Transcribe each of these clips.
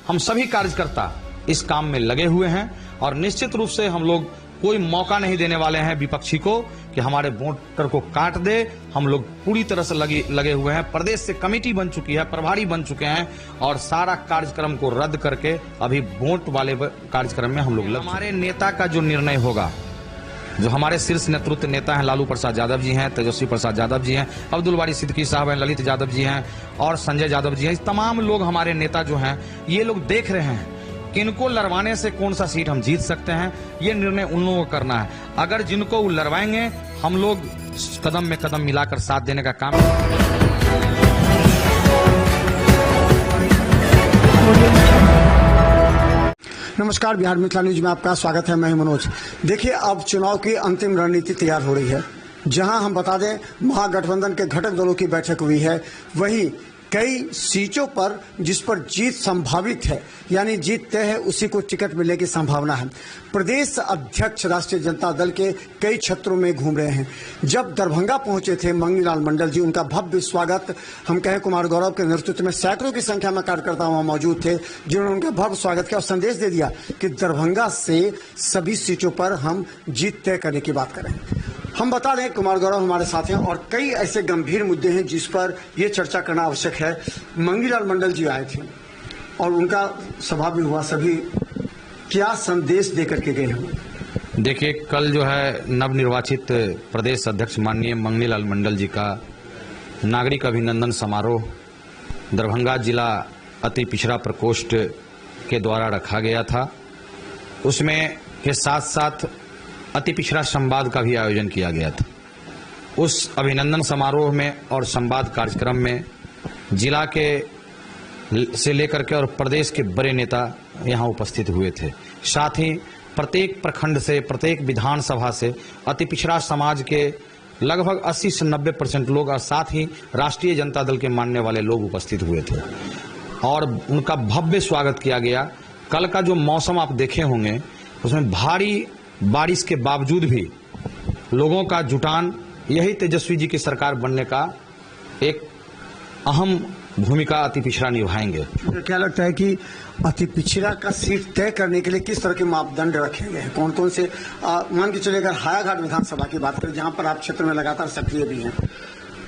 हम सभी कार्यकर्ता इस काम में लगे हुए हैं और निश्चित रूप से हम लोग कोई मौका नहीं देने वाले हैं विपक्षी को कि हमारे वोटर को काट दे। हम लोग पूरी तरह से लगे हुए हैं। प्रदेश से कमेटी बन चुकी है, प्रभारी बन चुके हैं और सारा कार्यक्रम को रद्द करके अभी वोट वाले कार्यक्रम में हम लोग हमारे नेता का जो निर्णय होगा, जो हमारे शीर्ष नेतृत्व नेता हैं, लालू प्रसाद यादव जी हैं, तेजस्वी प्रसाद यादव जी हैं, अब्दुल बारी सिद्दीकी साहब हैं, ललित यादव जी हैं और संजय यादव जी हैं, तमाम लोग हमारे नेता जो हैं ये लोग देख रहे हैं किनको लड़वाने से कौन सा सीट हम जीत सकते हैं। ये निर्णय उन लोगों को करना है। अगर जिनको वो लड़वाएंगे हम लोग कदम में कदम मिलाकर साथ देने का काम। नमस्कार, बिहार मिथिला न्यूज में आपका स्वागत है। मैं मनोज। देखिए, अब चुनाव की अंतिम रणनीति तैयार हो रही है। जहां हम बता दें महागठबंधन के घटक दलों की बैठक हुई है, वहीं कई सीटों पर जिस पर जीत संभावित है, यानी जीत तय है, उसी को टिकट मिलने की संभावना है। प्रदेश अध्यक्ष राष्ट्रीय जनता दल के कई क्षेत्रों में घूम रहे हैं। जब दरभंगा पहुंचे थे मंगनीलाल मंडल जी, उनका भव्य स्वागत हम कहें कुमार गौरव के नेतृत्व में सैकड़ों की संख्या में कार्यकर्ता वहां मौजूद थे, जिन्होंने उनका भव्य स्वागत किया और संदेश दे दिया कि दरभंगा से सभी सीटों पर हम जीत तय करने की बात करें। हम बता दें कुमार गौरव हमारे साथ हैं और कई ऐसे गंभीर मुद्दे हैं जिस पर यह चर्चा करना आवश्यक है। मंगनीलाल मंडल जी आए थे और उनका सभा भी हुआ। सभी क्या संदेश देकर के गए हैं? देखिए, कल जो है नवनिर्वाचित प्रदेश अध्यक्ष माननीय मंगनीलाल मंडल जी का नागरिक अभिनंदन समारोह दरभंगा जिला अति पिछड़ा प्रकोष्ठ के द्वारा रखा गया था। उसमें के साथ साथ अति पिछड़ा संवाद का भी आयोजन किया गया था। उस अभिनंदन समारोह में और संवाद कार्यक्रम में जिला के से लेकर के और प्रदेश के बड़े नेता यहां उपस्थित हुए थे। साथ ही प्रत्येक प्रखंड से, प्रत्येक विधानसभा से अति पिछड़ा समाज के लगभग 80 से 90% लोग और साथ ही राष्ट्रीय जनता दल के मानने वाले लोग उपस्थित हुए थे और उनका भव्य स्वागत किया गया। कल का जो मौसम आप देखे होंगे, उसमें भारी बारिश के बावजूद भी लोगों का जुटान, यही तेजस्वी जी की सरकार बनने का एक अहम भूमिका अति पिछड़ा निभाएंगे। क्या लगता है कि अति पिछड़ा का सीट तय करने के लिए किस तरह के मापदंड रखे गए हैं? कौन कौन से मान के चलिए, अगर हायाघाट विधानसभा की बात करें, जहां पर आप क्षेत्र में लगातार सक्रिय भी हैं,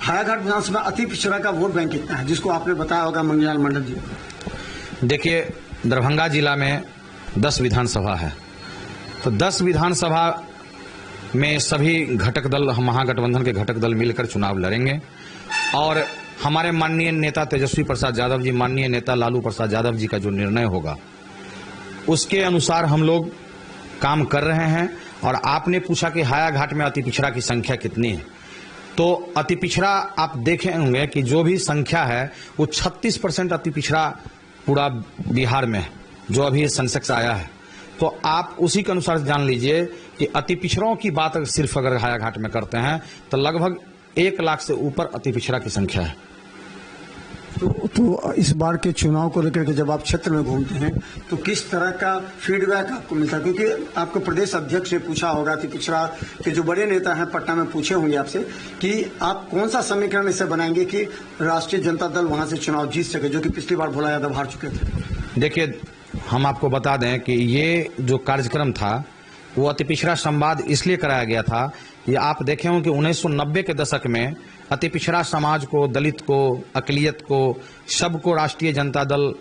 हायाघाट विधानसभा अति पिछड़ा का वोट बैंक कितना है, जिसको आपने बताया होगा मंगनीलाल मंडल जी? देखिए, दरभंगा जिला में 10 विधानसभा है, तो 10 विधानसभा में सभी घटक दल, महागठबंधन के घटक दल मिलकर चुनाव लड़ेंगे और हमारे माननीय नेता तेजस्वी प्रसाद यादव जी, माननीय नेता लालू प्रसाद यादव जी का जो निर्णय होगा उसके अनुसार हम लोग काम कर रहे हैं। और आपने पूछा कि हायाघाट में अति पिछड़ा की संख्या कितनी है, तो अति पिछड़ा आप देखे होंगे कि जो भी संख्या है वो 36% अति पिछड़ा पूरा बिहार में है, जो अभी सेंसेक्स आया है। तो आप उसी के अनुसार जान लीजिए कि अति पिछड़ों की बात सिर्फ अगर हायाघाट में करते हैं तो लगभग 1 लाख से ऊपर अति पिछड़ा की संख्या है। तो इस बार के चुनाव को लेकर के जब आप क्षेत्र में घूमते हैं तो किस तरह का फीडबैक आपको मिलता है? क्योंकि आपको प्रदेश अध्यक्ष से पूछा होगा, अति पिछड़ा के जो बड़े नेता हैं पटना में पूछे होंगे आपसे कि आप कौन सा समीकरण इसे बनाएंगे कि राष्ट्रीय जनता दल वहां से चुनाव जीत सके, जो कि पिछली बार भोला यादव हार चुके थे। देखिए, हम आपको बता दें कि ये जो कार्यक्रम था वो अति पिछड़ा संवाद इसलिए कराया गया था, ये आप देखे हों कि 1990 के दशक में अति पिछड़ा समाज को, दलित को, अकलियत को, सबको राष्ट्रीय जनता दल,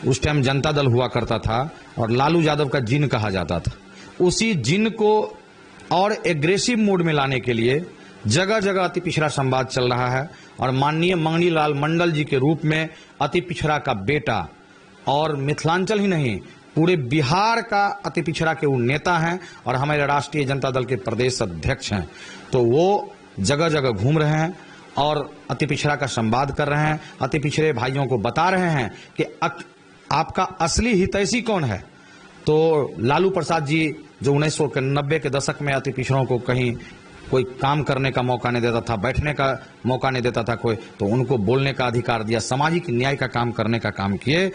उस टाइम जनता दल हुआ करता था और लालू यादव का जिन कहा जाता था। उसी जिन को और एग्रेसिव मोड में लाने के लिए जगह जगह अति पिछड़ा संवाद चल रहा है और माननीय मंगनीलाल मंडल जी के रूप में अति पिछड़ा का बेटा और मिथिलांचल ही नहीं पूरे बिहार का अति पिछड़ा के वो नेता हैं और हमारे राष्ट्रीय जनता दल के प्रदेश अध्यक्ष हैं। तो वो जगह जगह घूम रहे हैं और अति पिछड़ा का संवाद कर रहे हैं, अति पिछड़े भाइयों को बता रहे हैं कि आपका असली हितैषी कौन है। तो लालू प्रसाद जी जो 1990 के दशक में अति पिछड़ों को कहीं कोई काम करने का मौका नहीं देता था, बैठने का मौका नहीं देता था कोई, तो उनको बोलने का अधिकार दिया, सामाजिक न्याय का काम करने का काम किए।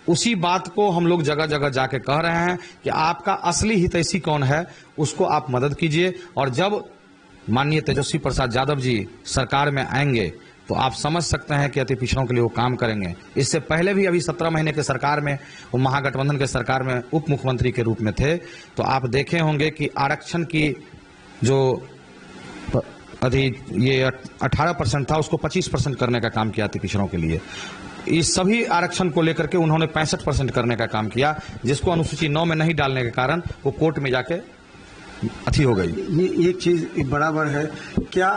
उसी बात को हम लोग जगह जगह जाके कह रहे हैं कि आपका असली हितैषी कौन है, उसको आप मदद कीजिए। और जब माननीय तेजस्वी प्रसाद यादव जी सरकार में आएंगे तो आप समझ सकते हैं कि अति पिछड़ों के लिए वो काम करेंगे। इससे पहले भी अभी 17 महीने के सरकार में, वो महागठबंधन के सरकार में उप मुख्यमंत्री के रूप में थे, तो आप देखे होंगे कि आरक्षण की जो ये 18% था उसको 25% करने का काम किया अति पिछड़ों के लिए। इस सभी आरक्षण को लेकर के उन्होंने 65% करने का काम किया, जिसको अनुसूची 9 में नहीं डालने के कारण वो कोर्ट में जाके अथी हो गई। ये एक चीज बराबर है, क्या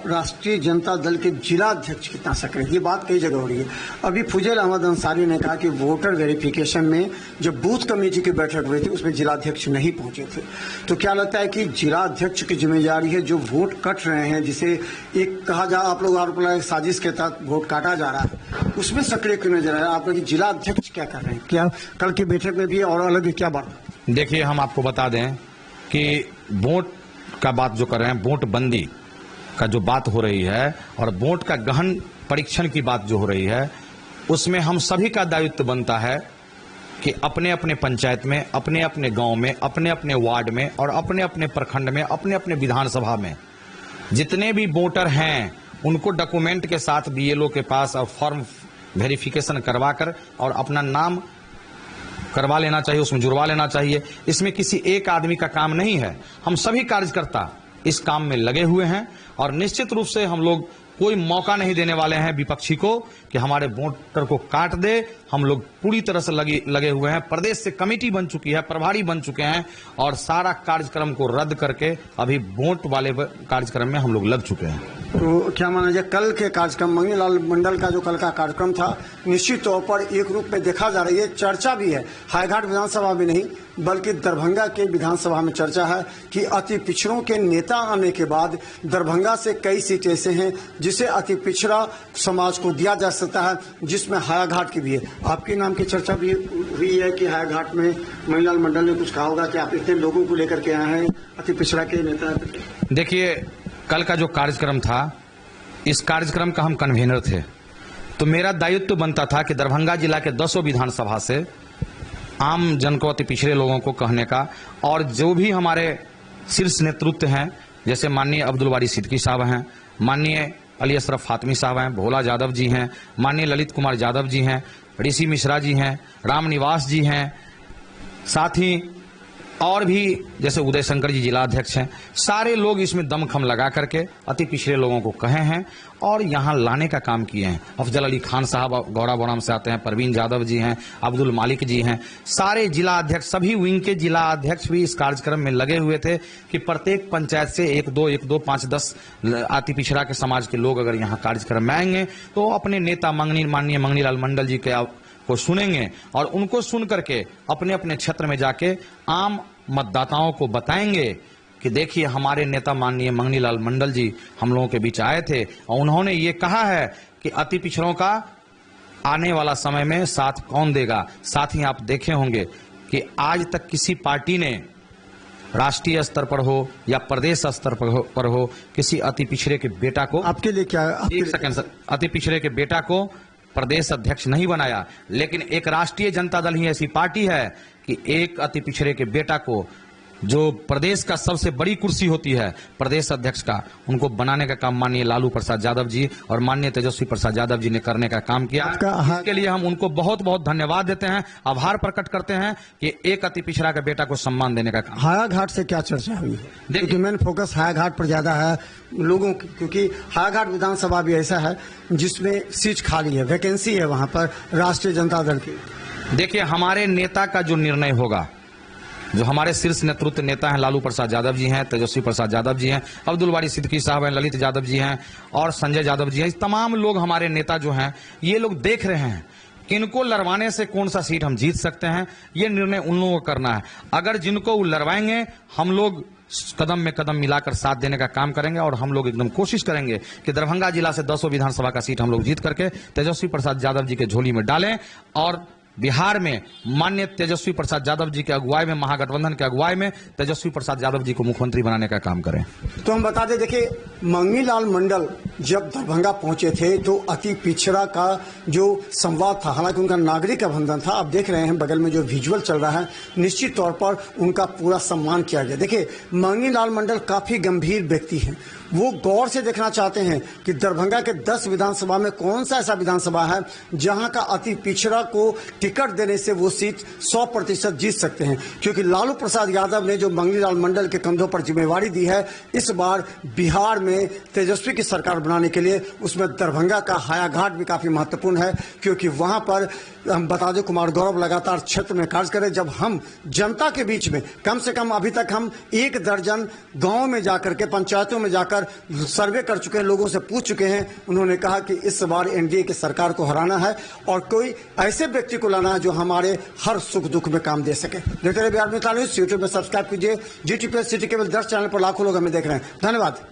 राष्ट्रीय जनता दल के जिला अध्यक्ष कितना सक्रिय, ये बात कई जगह हो रही है। अभी फुजैल अहमद अंसारी ने कहा कि वोटर वेरिफिकेशन में जब बूथ कमेटी की बैठक हुई थी उसमें जिला अध्यक्ष नहीं पहुंचे थे, तो क्या लगता है कि जिला अध्यक्ष की जिम्मेदारी है जो वोट कट रहे हैं, जिसे एक कहा जा, आप लोग आरोप लगाए साजिश के तहत वोट काटा जा रहा है, उसमें सक्रिय क्यों नजर आ रहा है? आप लोग जिला अध्यक्ष क्या कर रहे हैं, क्या कल की बैठक में भी और अलग क्या बात? देखिए, हम आपको बता दें कि वोट का बात जो कर रहे हैं, वोट बंदी का जो बात हो रही है और वोट का गहन परीक्षण की बात जो हो रही है, उसमें हम सभी का दायित्व बनता है कि अपने अपने पंचायत में, अपने अपने गांव में, अपने अपने वार्ड में और अपने अपने प्रखंड में, अपने अपने विधानसभा में जितने भी वोटर हैं उनको डॉक्यूमेंट के साथ बीएलओ के पास और फॉर्म वेरिफिकेशन करवाकर और अपना नाम करवा लेना चाहिए, उसमें जुड़वा लेना चाहिए। इसमें किसी एक आदमी का काम नहीं है, हम सभी कार्यकर्ता इस काम में लगे हुए हैं और निश्चित रूप से हम लोग कोई मौका नहीं देने वाले हैं विपक्षी को कि हमारे वोटर को काट दे। हम लोग पूरी तरह से लगे हुए हैं। प्रदेश से कमेटी बन चुकी है, प्रभारी बन चुके हैं और सारा कार्यक्रम को रद्द करके अभी वोट वाले कार्यक्रम में हम लोग लग चुके हैं। तो क्या माना जाए, कल के कार्यक्रम मंगनी लाल मंडल का जो कल का कार्यक्रम था, निश्चित तौर पर एक रूप में देखा जा रही है, चर्चा भी है, हाईघाट विधानसभा में नहीं बल्कि दरभंगा के विधानसभा में चर्चा है कि अति पिछड़ों के नेता आने के बाद दरभंगा से कई सीट ऐसे हैं जिसे अति पिछड़ा समाज को दिया जा सकता है, जिसमें हायाघाट की भी है। आपके नाम की चर्चा भी हुई है कि हायाघाट में मंगनी लाल मंडल ने कुछ कहा होगा कि आप इतने लोगों को लेकर के आए हैं, अति पिछड़ा के नेता। देखिए, कल का जो कार्यक्रम था, इस कार्यक्रम का हम कन्वीनर थे, तो मेरा दायित्व बनता था कि दरभंगा जिला के 10 विधानसभा से आम जन को, अति पिछड़े लोगों को कहने का, और जो भी हमारे शीर्ष नेतृत्व हैं, जैसे माननीय अब्दुल बारी सिद्दीकी साहब हैं, माननीय अली अशरफ फातमी साहब हैं, भोला यादव जी हैं, माननीय ललित कुमार यादव जी हैं, ऋषि मिश्रा जी हैं, राम निवास जी हैं, साथ ही और भी जैसे उदय शंकर जी जिला अध्यक्ष हैं, सारे लोग इसमें दमखम लगा करके अति पिछड़े लोगों को कहे हैं और यहाँ लाने का काम किए हैं। अफजल अली खान साहब गौड़ा बोराम से आते हैं, परवीन यादव जी हैं, अब्दुल मालिक जी हैं, सारे जिला अध्यक्ष, सभी विंग के जिला अध्यक्ष भी इस कार्यक्रम में लगे हुए थे कि प्रत्येक पंचायत से 1, 2, 5, 10 अति पिछड़ा के समाज के लोग अगर यहाँ कार्यक्रम में आएंगे तो अपने नेता माननीय मंगनी लाल मंडल जी के को सुनेंगे और उनको सुन करके अपने अपने क्षेत्र में जाके आम मतदाताओं को बताएंगे कि देखिए, हमारे नेता माननीय मंगनी लाल मंडल जी हम लोगों के बीच आए थे और उन्होंने ये कहा है कि अति पिछड़ों का आने वाला समय में साथ कौन देगा। साथ ही आप देखे होंगे कि आज तक किसी पार्टी ने राष्ट्रीय स्तर पर हो या प्रदेश स्तर पर हो किसी अति पिछड़े के बेटा को, आपके लिए क्या, एक सेकंड सर, अति पिछड़े के बेटा को प्रदेश अध्यक्ष नहीं बनाया। लेकिन एक राष्ट्रीय जनता दल ही ऐसी पार्टी है कि एक अति पिछड़े के बेटा को, जो प्रदेश का सबसे बड़ी कुर्सी होती है प्रदेश अध्यक्ष का, उनको बनाने का काम माननीय लालू प्रसाद यादव जी और माननीय तेजस्वी प्रसाद यादव जी ने करने का काम किया। इसके लिए हम उनको बहुत बहुत धन्यवाद देते हैं, आभार प्रकट करते हैं कि एक अति पिछड़ा के बेटा को सम्मान देने का काम। हायाघाट से क्या चर्चा हुई है? देखिए, मेन फोकस हायाघाट पर ज्यादा है लोगों की, क्योंकि हायाघाट विधानसभा भी ऐसा है जिसमें सीट खाली है, वैकेंसी है वहां पर राष्ट्रीय जनता दल की। देखिए, हमारे नेता का जो निर्णय होगा, जो हमारे शीर्ष नेतृत्व नेता हैं, लालू प्रसाद यादव जी हैं, तेजस्वी प्रसाद यादव जी हैं, अब्दुल बारी सिद्दीकी साहब हैं, ललित यादव जी हैं और संजय यादव जी हैं, इस तमाम लोग हमारे नेता जो हैं, ये लोग देख रहे हैं कि इनको लड़वाने से कौन सा सीट हम जीत सकते हैं। ये निर्णय उन लोगों को करना है। अगर जिनको वो लड़वाएंगे, हम लोग कदम में कदम मिलाकर साथ देने का काम करेंगे और हम लोग एकदम कोशिश करेंगे कि दरभंगा जिला से 10 विधानसभा का सीट हम लोग जीत करके तेजस्वी प्रसाद यादव जी के झोली में डालें और बिहार में माननीय तेजस्वी प्रसाद यादव जी के अगुवाई में, महागठबंधन के अगुवाई में तेजस्वी प्रसाद यादव जी को मुख्यमंत्री बनाने का काम करें। तो हम बता दें, देखिए, मंगनी लाल मंडल जब दरभंगा पहुंचे थे तो अति पिछड़ा का जो संवाद था, हालांकि उनका नागरिक अभिनंदन था, आप देख रहे हैं बगल में जो विजुअल चल रहा है, निश्चित तौर पर उनका पूरा सम्मान किया गया। देखिए, मंगनीलाल मंडल काफी गंभीर व्यक्ति हैं, वो गौर से देखना चाहते हैं कि दरभंगा के 10 विधानसभा में कौन सा ऐसा विधानसभा है जहां का अति पिछड़ा को टिकट देने से वो सीट 100% जीत सकते हैं, क्योंकि लालू प्रसाद यादव ने जो मंगनीलाल मंडल के कंधों पर जिम्मेवारी दी है इस बार बिहार में तेजस्वी की सरकार बनाने के लिए, उसमें दरभंगा का हायाघाट भी काफी महत्वपूर्ण है, क्योंकि वहां पर हम बता दें कुमार गौरव लगातार क्षेत्र में कार्य करें। जब हम जनता के बीच में कम से कम अभी तक हम 1 दर्जन गांव में जाकर के, पंचायतों में जाकर सर्वे कर चुके हैं, लोगों से पूछ चुके हैं, उन्होंने कहा कि इस बार एनडीए की सरकार को हराना है और कोई ऐसे व्यक्ति को लाना है जो हमारे हर सुख दुख में काम दे सके। देखते रहिए बिहार मित्र न्यूज़, यूट्यूब में सब्सक्राइब कीजिए, GTPS सिटी केवल 10 चैनल पर लाखों लोग हमें देख रहे हैं। धन्यवाद।